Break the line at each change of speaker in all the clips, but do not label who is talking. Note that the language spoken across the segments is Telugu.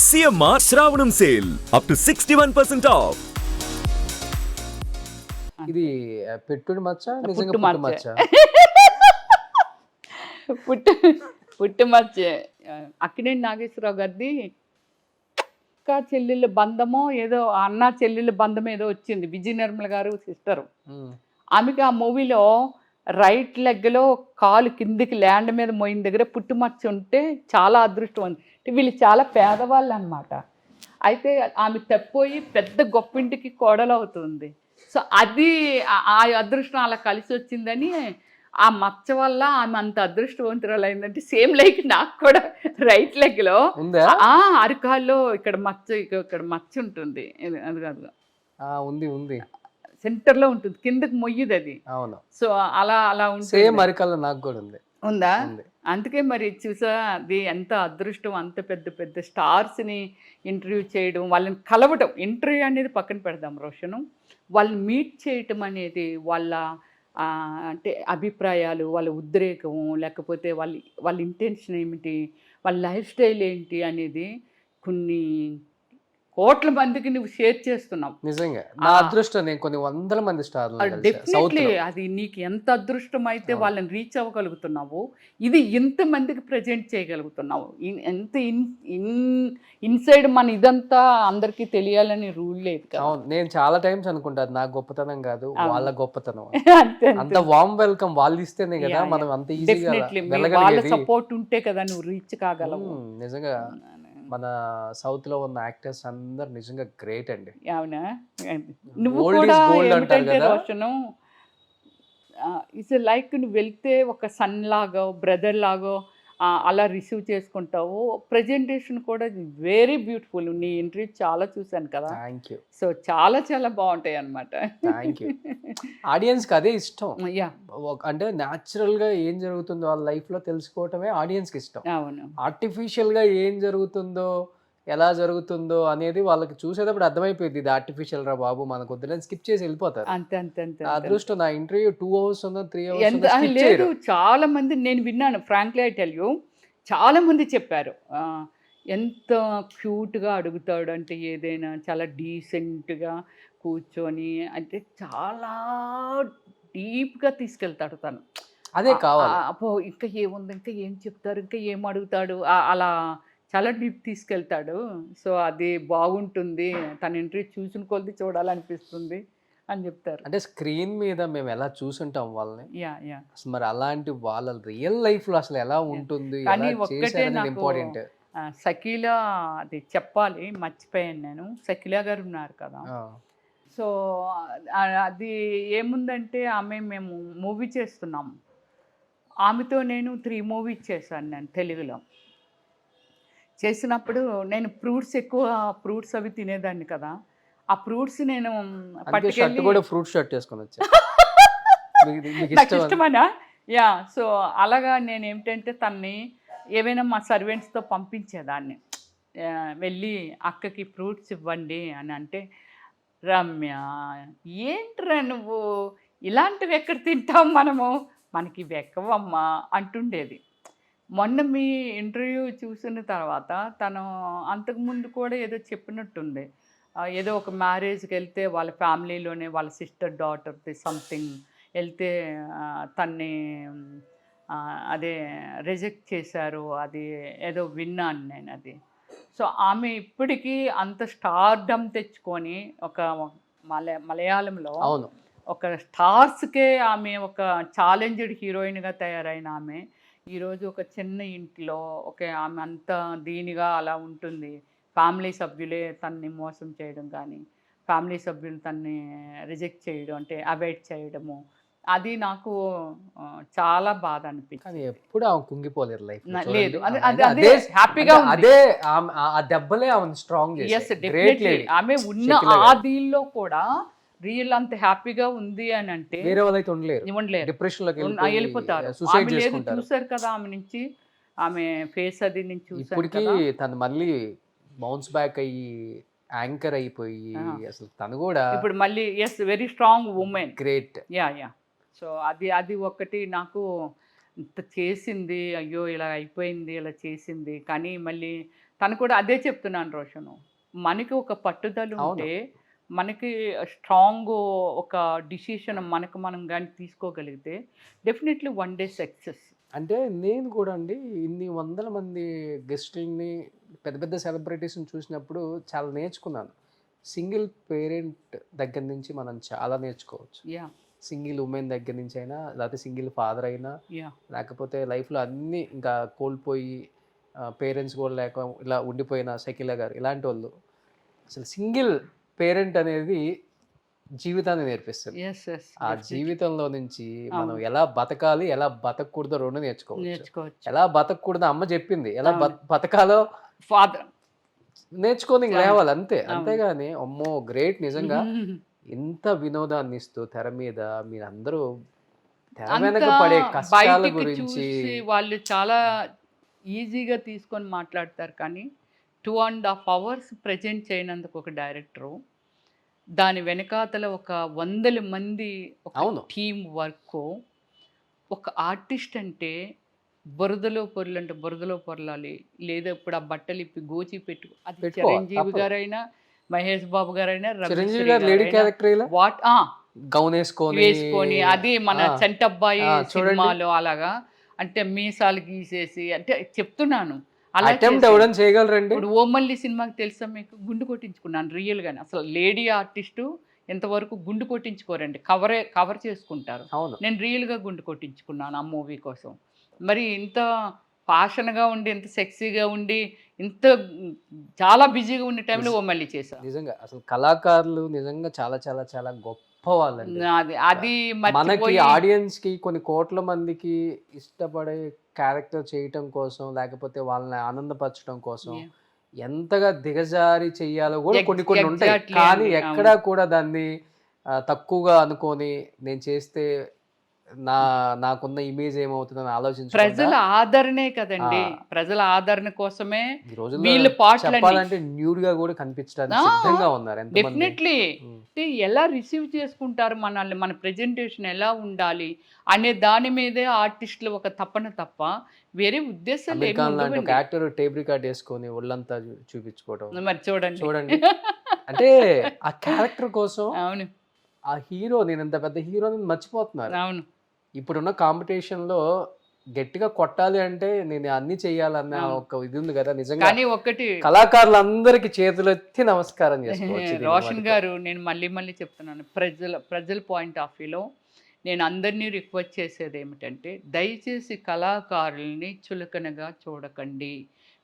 CMR Shravanam sale up to 61% off.
ఇది పెట్టుడు మచ్చ నిజంగా
పుట్టు
పుట్టు
మచ్చ
మచ్చ
పుట్టు మచ్చ అక్కినేని నాగేశ్వరరావు గారిది అక్క చెల్లెళ్ళ బంధమో ఏదో అన్న చెల్లెళ్ళ బంధం ఏదో వచ్చింది, విజయ నిర్మల గారు సిస్టరు. ఆమెకి ఆ మూవీలో రైట్ లెగ్లో కాలు కిందికి ల్యాండ్ మీద మోయిన దగ్గర పుట్టుమచ్చ ఉంటే చాలా అదృష్టవంతి. వీళ్ళు చాలా పేదవాళ్ళు అనమాట. అయితే ఆమె తప్పిపోయి పెద్ద గొప్పింటికి కోడలవుతుంది. సో అది ఆ అదృష్టం అలా కలిసి వచ్చిందని ఆ మచ్చ వల్ల ఆమె అంత అదృష్టవంతురాలు అయిందంటే సేమ్ లైక్ నాకు కూడా రైట్ లెగ్లో అరికాల్లో ఇక్కడ మచ్చ ఉంటుంది. అది కాదు
ఉంది ఉంది
సెంటర్లో ఉంటుంది, కిందకి మొయ్యది అది.
అవును.
సో అలా ఉంటుంది.
సేమ్ అరికాల్లో నాకు కూడా ఉంది.
ఉందా? అందుకే మరి చూసా, అది ఎంత అదృష్టం. అంత పెద్ద పెద్ద స్టార్స్ని ఇంటర్వ్యూ చేయడం, వాళ్ళని కలవటం, ఇంటర్వ్యూ అనేది పక్కన పెడదాం రోషను, వాళ్ళని మీట్ చేయటం అనేది, వాళ్ళ అంటే అభిప్రాయాలు, వాళ్ళ ఉద్రేకం, లేకపోతే వాళ్ళ ఇంటెన్షన్ ఏమిటి, వాళ్ళ లైఫ్ స్టైల్ ఏంటి అనేది కొన్ని కోట్ల మందికి నువ్వు షేర్ చేస్తున్నావు.
నిజంగా నా అదృష్టం. నేను కొన్ని వందల మంది స్టార్లు
డెఫినెట్లీ అది నీకు ఎంత అదృష్టం అయితే వాళ్ళని రీచ్ అవ్వగలుగుతున్నావు, ఇది ఇంతమందికి ప్రజెంట్ చేయగలుగుతున్నావు. ఎంత ఇన్సైడ్ మన ఇదంతా అందరికీ తెలియాలని రూల్ లేదు కదా.
అవును, నేను చాలా టైమ్స్ అనుకుంటాను నా గొప్పతనం కాదు వాళ్ళ గొప్పతనం.
అంతే
అంత వామ్ వెల్కమ్ వాళ్ళు ఇస్తేనే కదా మనం అంత ఈజీగా
వాళ్ళ సపోర్ట్ ఉంటే కదా నువ్వు రీచ్ కాగలవు.
నిజంగా మన సౌత్ లో ఉన్న యాక్టర్స్ అందరు నిజంగా గ్రేట్ అండి.
అవునా? నువ్వు కూడా ఏమిటంటే రోషను, ఇట్స్ లైక్ నువ్వు వెళ్తే ఒక సన్ లాగో బ్రదర్ లాగో అలా రిసీవ్ చేసుకుంటావు. ప్రజెంటేషన్ కూడా వెరీ బ్యూటిఫుల్. నీ ఇంటర్వ్యూ చాలా చూశాను కదా.
Thank you.
సో చాలా చాలా బాగుంటాయి అన్నమాట.
Thank you. ఆడియన్స్కి అదే ఇష్టం. అంటే న్యాచురల్గా ఏం జరుగుతుందో వాళ్ళ లైఫ్లో తెలుసుకోవటమే ఆడియన్స్కి ఇష్టం.
అవును.
ఆర్టిఫిషియల్గా ఏం జరుగుతుందో ఎలా జరుగుతుందో అనేది వాళ్ళకి చూసేటప్పుడు అర్థమైపోయింది, ఇది ఆర్టిఫిషియల్ రా బాబు మనకు వద్దని స్కిప్ చేసి వెళ్ళిపోతారు.
అంతే అంతే అంతే.
అదృష్టం నా ఇంటర్వ్యూ 2 hours ఉందో 3 hours
లేదు. చాలా మంది నేను విన్నాను, ఫ్రాంక్లీ ఐ టెల్ యూ, చాలా మంది చెప్పారు ఎంత క్యూట్గా అడుగుతాడు అంటే, ఏదైనా చాలా డీసెంట్గా కూర్చొని, అంటే చాలా డీప్గా తీసుకెళ్తాడు తను.
అదే కావాలి.
అపో ఇంకా ఏముంది, ఇంకా ఏం చెప్తారు, ఇంకా ఏం అడుగుతాడు, అలా చాలా డీప్ తీసుకెళ్తాడు. సో అది బాగుంటుంది, తన ఇంటర్వ్యూ చూసిన కొద్ది చూడాలనిపిస్తుంది అని చెప్తారు.
అంటే స్క్రీన్ మీద మేము ఎలా చూసుంటాం వాళ్ళని,
యా
అసలు మరి అలాంటి వాళ్ళ రియల్ లైఫ్ లో అసలు ఎలా ఉంటుంది,
కానీ ఒక్కటే నాకు
ఇంపార్టెంట్.
షకీలా అది చెప్పాలి, మర్చిపోయాను నేను. షకీలా గారు ఉన్నారు కదా, సో అది ఏముందంటే మేము మూవీ చేస్తున్నాము, ఆమెతో నేను 3 movies చేశాను నేను తెలుగులో. చేసినప్పుడు నేను ఫ్రూట్స్ అవి తినేదాన్ని కదా, ఆ ఫ్రూట్స్ నేను
పట్టుకెళ్ళి కూడా ఫ్రూట్ షర్ట్ చేసుకొని వచ్చా.
నాకు ఇష్టమనా? యా. సో అలాగా నేను ఏమిటంటే తన్ని ఏవైనా మా సర్వెంట్స్తో పంపించేదాన్ని, వెళ్ళి అక్కకి ఫ్రూట్స్ ఇవ్వండి అని అంటే, రమ్య ఏంట్రా నువ్వు ఇలాంటివి ఎక్కడ తింటాం మనకి ఇవి ఎక్కవమ్మా అంటుండేది. మొన్న మీ ఇంటర్వ్యూ చూసిన తర్వాత తను అంతకుముందు కూడా ఏదో చెప్పినట్టుంది, ఏదో ఒక మ్యారేజ్కి వెళ్తే వాళ్ళ ఫ్యామిలీలోనే వాళ్ళ సిస్టర్ డాటర్ది సంథింగ్ వెళ్తే తన్ని అదే రిజెక్ట్ చేశారు, అది ఏదో విన్నాను నేను అది. సో ఆమె ఇప్పటికీ అంత స్టార్డమ్ తెచ్చుకొని ఒక మలయాళంలో ఒక స్టార్స్కే ఆమె ఒక ఛాలెంజ్డ్ హీరోయిన్గా తయారైన ఆమె ఈరోజు ఒక చిన్న ఇంట్లో ఆమె అంత దీనిగా అలా ఉంటుంది. ఫ్యామిలీ సభ్యులే తన్ని మోసం చేయడం కానీ, ఫ్యామిలీ సభ్యులు తన్ని రిజెక్ట్ చేయడం, అంటే అవాయిడ్ చేయడము, అది నాకు చాలా బాధ అనిపించింది.
ఎప్పుడు ఆమె కుంగిపోలేరు లైఫ్.
లేదు, అదే హ్యాపీగా
అదే ఆ దెబ్బలే ఆమె స్ట్రాంగ్ చేశాయి.
ఆమె ఉన్న ఆ దీనిలో కూడా రియల్ అంత హ్యాపీగా ఉంది అని అంటే
వేరే వాళ్ళైతే ఉండలేరు, డిప్రెషన్ లోకి
వెళ్ళిపోతారు. చూసారు కదా ఆమె నుంచి, ఆమె ఫేస్ అది నుంచి చూసారు.
ఇప్పటికీ తను మళ్ళీ బౌన్స్ బ్యాక్ అయ్యి యాంకర్ అయిపోయి, అసలు తను కూడా
ఇప్పుడు మళ్ళీ very strong women,
great.
Yeah. So అది ఒకటి నాకు ఇంత చేసింది, అయ్యో ఇలా అయిపోయింది, ఇలా చేసింది, కానీ మళ్ళీ తను కూడా అదే చెప్తున్నాను రోషను. మనకి ఒక పట్టుదల ఉంటే, మనకి స్ట్రాంగ్ ఒక డిసిషన్ మనకు మనం కానీ తీసుకోగలిగితే డెఫినెట్లీ వన్ డే సక్సెస్.
అంటే నేను కూడా అండి ఇన్ని వందల మంది గెస్టుల్ని, పెద్ద పెద్ద సెలబ్రిటీస్ని చూసినప్పుడు చాలా నేర్చుకున్నాను. సింగిల్ పేరెంట్ దగ్గర నుంచి మనం చాలా నేర్చుకోవచ్చు.
యా
సింగిల్ ఉమెన్ దగ్గర నుంచి అయినా, లేకపోతే సింగిల్ ఫాదర్ అయినా,
యా
లేకపోతే లైఫ్లో అన్నీ ఇంకా కోల్పోయి పేరెంట్స్ కూడా లేక ఇలా ఉండిపోయిన షకీలా గారు ఇలాంటి వాళ్ళు, అసలు సింగిల్ పేరెంట్ అనేది జీవితాన్ని నేర్పిస్తుంది.
ఎస్ ఎస్
ఆ జీవితంలో నుంచి మనం ఎలా బతకాలి, ఎలా బతకూడదో రెండు నేర్చుకోవచ్చు.
నేర్చుకోవచ్చు.
ఎలా బతకూడదో అమ్మ చెప్పింది, ఎలా బతకాలో
ఫాదర్
నేర్చుకొని లేవాలి అంతే. అంతేగాని అమ్మో గ్రేట్ నిజంగా. ఇంత వినోదాన్ని ఇస్తూ తెర మీద మీరందరూ తెర వెనక పడే కష్టాల
బయటికి
గురించి
చూసి వాళ్ళు చాలా ఈజీగా తీసుకొని మాట్లాడతారు, కానీ 2.5 hours ప్రజెంట్ చేయనందుకు ఒక డైరెక్టరు, దాని వెనకాతల ఒక 100 మంది ఒక
అవును.
Team work. ఒక ఆర్టిస్ట్ అంటే బురదలో పొరలంటే బురదలో పొరలాలి, లేదా ఇప్పుడు ఆ బట్టలు ఇప్పి గోచి పెట్టు, అది
పెట్టుకో,
చిరంజీవి
తప్పదు.
గారైనా మహేష్ బాబు గారైనా
చిరంజీవి గారు లేడీ క్యారెక్టర్ ఇలా
వాట్
గౌన్ వేసుకొని
వేసుకొని, అది మన చంటబ్బాయి
చూడండి.
సినిమాలో అలాగా, అంటే మీసాలు గీసేసి, అంటే చెప్తున్నాను అలా
అటెంప్ట్
చేసి.
అవ్వడం చేయగలరండి.
ఇప్పుడు ఓమల్లి సినిమాకి తెలుసా మీకు, గుండు కొట్టించుకున్నాను రియల్గానే. అసలు లేడీ ఆర్టిస్టు ఎంతవరకు గుండు కొట్టించుకోరండి, కవర్ చేసుకుంటారు.
అవును.
నేను రియల్గా గుండు కొట్టించుకున్నాను ఆ మూవీ కోసం. మరి ఇంత ఫ్యాషన్గా ఉండి, ఇంత సెక్సీగా ఉండి, ఇంత చాలా బిజీగా ఉన్న టైంలో ఓమల్లి చేశాను.
నిజంగా అసలు కళాకారులు నిజంగా చాలా చాలా చాలా గొప్ప వాళ్ళండి.
అది
మనకి
మర్చిపోయి
ఆడియన్స్ కి కొన్ని కోట్ల మందికి ఇష్టపడే క్యారెక్టర్ చేయటం కోసం, లేకపోతే వాళ్ళని ఆనందపరచడం కోసం ఎంతగా దిగజారి చెయ్యాలో కూడా కొన్ని కొన్ని ఉంటాయి.
Exactly
కానీ
అండి,
ఎక్కడా కూడా దాన్ని తక్కువగా అనుకొని నేను చేస్తే నాకున్న ఇమేజ్ ఏమవుతుందని ఆలోచించకుండా
ప్రజల ఆదరణే కదండి, ప్రజల ఆదరణ కోసమే
ఈ రోజుల్లో
వీళ్ళ పాటలు
చెప్పాలంటే న్యూడ్ గా కూడా కనిపించడానికి సిద్ధంగా ఉన్నారు ఎంతమంది.
డెఫినెట్లీ. ఎలా రిసీవ్ చేసుకుంటారు మనల్ని, మన ప్రెజెంటేషన్ ఎలా ఉండాలి అనే దాని మీదే ఆర్టిస్టులు ఒక తపన తప్ప వేరే ఉద్దేశాలు ఏమి
అమెరికాన్ లాంటి ఒక
ఉండవండి.
యాక్టర్ టేప్ రికార్డ్ వేసుకొని ఒళ్ళంతా చూపించుకోవడం
మరి చూడండి
చూడండి. అంటే ఆ క్యారెక్టర్ కోసం
అవును
ఆ హీరో, నేను ఇంత పెద్ద హీరోని మర్చిపోతున్నారు.
అవును
ఇప్పుడున్న కాంపిటీషన్ లో గట్టిగా కొట్టాలి అంటే నేను అన్ని చెయ్యాలన్న ఒక ఇది ఉంది కదా. నిజంగా
కానీ ఒకటి
కళాకారులందరికీ చేతులెత్తి నమస్కారం చేసుకోవచ్చు దీని
రోషన్
వరకు.
గారు, నేను మళ్ళీ చెప్తున్నాను, ప్రజల పాయింట్ ఆఫ్ వ్యూలో నేను అందరినీ రిక్వెస్ట్ చేసేది ఏమిటంటే, దయచేసి కళాకారుల్ని చులకనగా చూడకండి.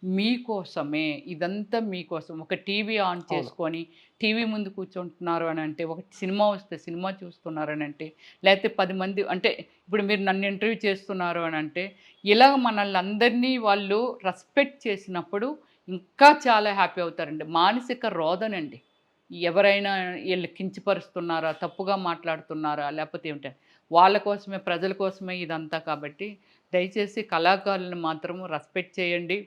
మీకోసమే ఇదంతా, మీకోసం. ఒక టీవీ ఆన్ చేసుకొని టీవీ ముందు కూర్చుంటున్నారు అని అంటే, ఒక సినిమా వస్తే సినిమా చూస్తున్నారు అని అంటే, లేకపోతే 10 మంది, అంటే ఇప్పుడు మీరు నన్ను ఇంటర్వ్యూ చేస్తున్నారు అని అంటే, ఇలా మనల్ని అందరినీ వాళ్ళు రెస్పెక్ట్ చేసినప్పుడు ఇంకా చాలా హ్యాపీ అవుతారండి. మానసిక రోదనండి, ఎవరైనా వీళ్ళు కించపరుస్తున్నారా, తప్పుగా మాట్లాడుతున్నారా, లేకపోతే ఏమిటంటే వాళ్ళ కోసమే, ప్రజల కోసమే ఇదంతా. కాబట్టి దయచేసి కళాకారులను మాత్రము రెస్పెక్ట్ చేయండి.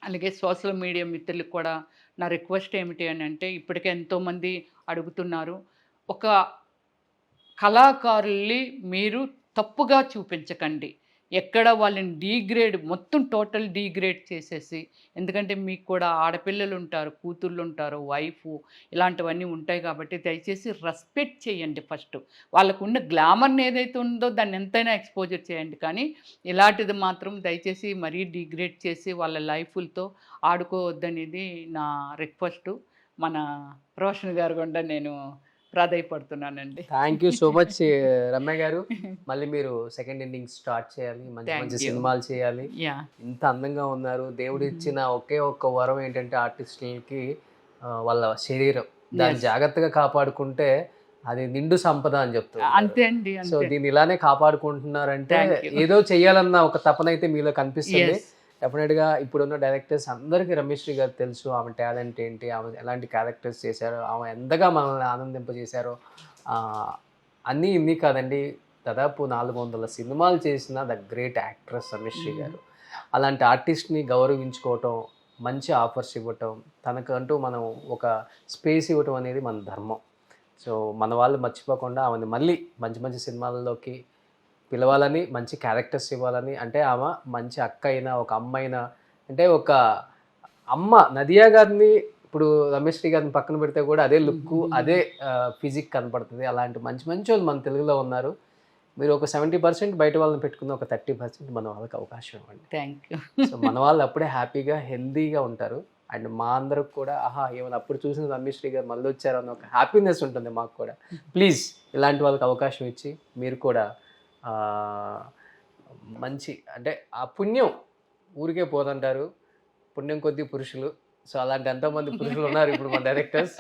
అలాగే సోషల్ మీడియా మిత్రులకు కూడా నా రిక్వెస్ట్ ఏమిటి అని అంటే, ఇప్పటికే ఎంతోమంది అడుగుతున్నారు, ఒక కళాకారుల్ని మీరు తప్పుగా చూపించకండి. ఎక్కడ వాళ్ళని డీగ్రేడ్, మొత్తం టోటల్ డీగ్రేడ్ చేసేసి, ఎందుకంటే మీకు కూడా ఆడపిల్లలు ఉంటారు, కూతుళ్ళు ఉంటారు, వైఫ్, ఇలాంటివన్నీ ఉంటాయి. కాబట్టి దయచేసి రెస్పెక్ట్ చేయండి. ఫస్ట్ వాళ్ళకున్న గ్లామర్ని ఏదైతే ఉందో దాన్ని ఎంతైనా ఎక్స్పోజర్ చేయండి, కానీ ఇలాంటిది మాత్రం దయచేసి మరీ డీగ్రేడ్ చేసి వాళ్ళ లైఫ్లతో ఆడుకోవద్దనేది నా రిక్వెస్ట్. మన రోషన్ గారు కూడా నేను ప్రాధాయపడుతున్నానండి.
Thank you so much Ramya garu. మళ్ళీ మీరు సెకండ్ ఇన్నింగ్ స్టార్ట్ చేయాలి, మంచి
Thank
మంచి
you.
సినిమాలు చేయాలి.
యా
ఇంత అందంగా ఉన్నారు. దేవుడు ఇచ్చిన ఒకే ఒక్క వరం ఏంటంటే ఆర్టిస్టులకి వాళ్ళ శరీరం, దాన్ని జాగ్రత్తగా కాపాడుకుంటే అది నిండు సంపద అని చెప్తారు.
అంతే అండి,
సో
అంతే.
దీన్ని ఇలానే కాపాడుకుంటున్నారంటే
Thank you.
ఏదో చెయ్యాలన్న ఒక తపన అయితే మీలో కనిపిస్తుంది.
Yes.
డెఫినెట్గా ఇప్పుడున్న డైరెక్టర్స్ అందరికీ రమేశ్రీ గారు తెలుసు, ఆమె టాలెంట్ ఏంటి, ఆమె ఎలాంటి క్యారెక్టర్స్ చేశారో, ఆమె ఎంతగా మనల్ని ఆనందింపజేశారో. అన్నీ ఇన్ని కాదండి, దాదాపు 400 సినిమాలు చేసిన ద గ్రేట్ యాక్ట్రెస్ రమేశ్రీ గారు. అలాంటి ఆర్టిస్ట్ని గౌరవించుకోవటం, మంచి ఆఫర్స్ ఇవ్వటం, తనకంటూ మనం ఒక స్పేస్ ఇవ్వటం అనేది మన ధర్మం. సో మన వాళ్ళు మర్చిపోకుండా ఆమెను మళ్ళీ మంచి మంచి సినిమాల్లోకి పిలవాలని, మంచి క్యారెక్టర్స్ ఇవ్వాలని. అంటే ఆమె మంచి అక్క అయినా, ఒక అమ్మ అయినా, అంటే ఒక అమ్మ నదియా గారిని ఇప్పుడు రమేష్ శ్రీ గారిని పక్కన పెడితే కూడా అదే లుక్ అదే ఫిజిక్ కనపడుతుంది. అలాంటి మంచి మంచి వాళ్ళు మన తెలుగులో ఉన్నారు. మీరు ఒక 70% బయట వాళ్ళని పెట్టుకున్న ఒక 30% మన వాళ్ళకి అవకాశం ఇవ్వండి.
Thank you.
సో మన వాళ్ళు అప్పుడే హ్యాపీగా హెల్దీగా ఉంటారు. అండ్ మా అందరికి కూడా ఏమైనా అప్పుడు చూసిన రమేష్ శ్రీ గారు మళ్ళీ వచ్చారు అన్న ఒక హ్యాపీనెస్ ఉంటుంది మాకు కూడా. ప్లీజ్ ఇలాంటి వాళ్ళకి అవకాశం ఇచ్చి మీరు కూడా మంచి అంటే ఆ పుణ్యం ఊరికే పోతుంటారు, పుణ్యం కొద్దీ పురుషులు. సో అలాంటి ఎంతోమంది పురుషులు ఉన్నారు ఇప్పుడు మన డైరెక్టర్స్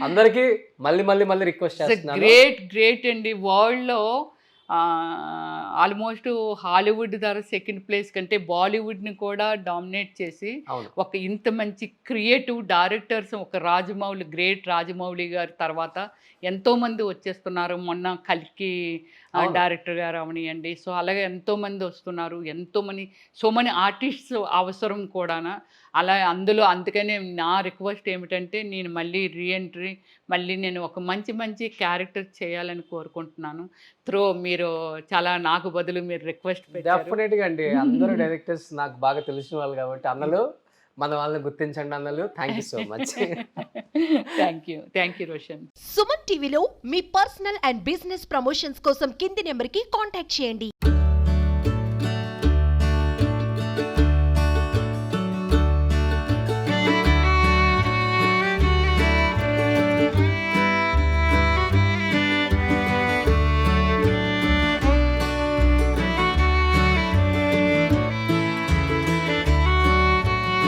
అందరికీ మళ్ళీ రిక్వెస్ట్ చేస్తున్నాను.
గ్రేట్ అండి. వరల్డ్లో ఆల్మోస్ట్ హాలీవుడ్ ధర సెకండ్ ప్లేస్ కంటే బాలీవుడ్ని కూడా డామినేట్ చేసి ఒక ఇంత మంచి క్రియేటివ్ డైరెక్టర్స్ ఒక రాజమౌళి, గ్రేట్ రాజమౌళి గారి తర్వాత ఎంతోమంది వచ్చేస్తున్నారు. మొన్న కల్కి డైరెక్టర్ గారు అవనియండి. సో అలాగే ఎంతోమంది వస్తున్నారు, సో మనీ ఆర్టిస్ట్స్ అవసరం కూడా. అందుకనే నా రిక్వెస్ట్ ఏమిటంటే నేను మళ్ళీ రీఎంట్రీ మళ్ళీ నేను ఒక మంచి క్యారెక్టర్ చేయాలని కోరుకుంటున్నాను. మీరు చాలా నాకు బదులు మీరు రిక్వెస్ట్ పెట్టారు.
డెఫినెట్గా అండి. అందరూ డైరెక్టర్స్ నాకు బాగా తెలిసిన వాళ్ళు కాబట్టి అన్నలు మన వాళ్ళని గుర్తించండి అన్నలు. Thank you so much.
Thank you Roshan.
Suman టీవీలో మీ పర్సనల్ అండ్ బిజినెస్ ప్రమోషన్స్ కోసం కింది నెంబర్కి కాంటాక్ట్ చేయండి.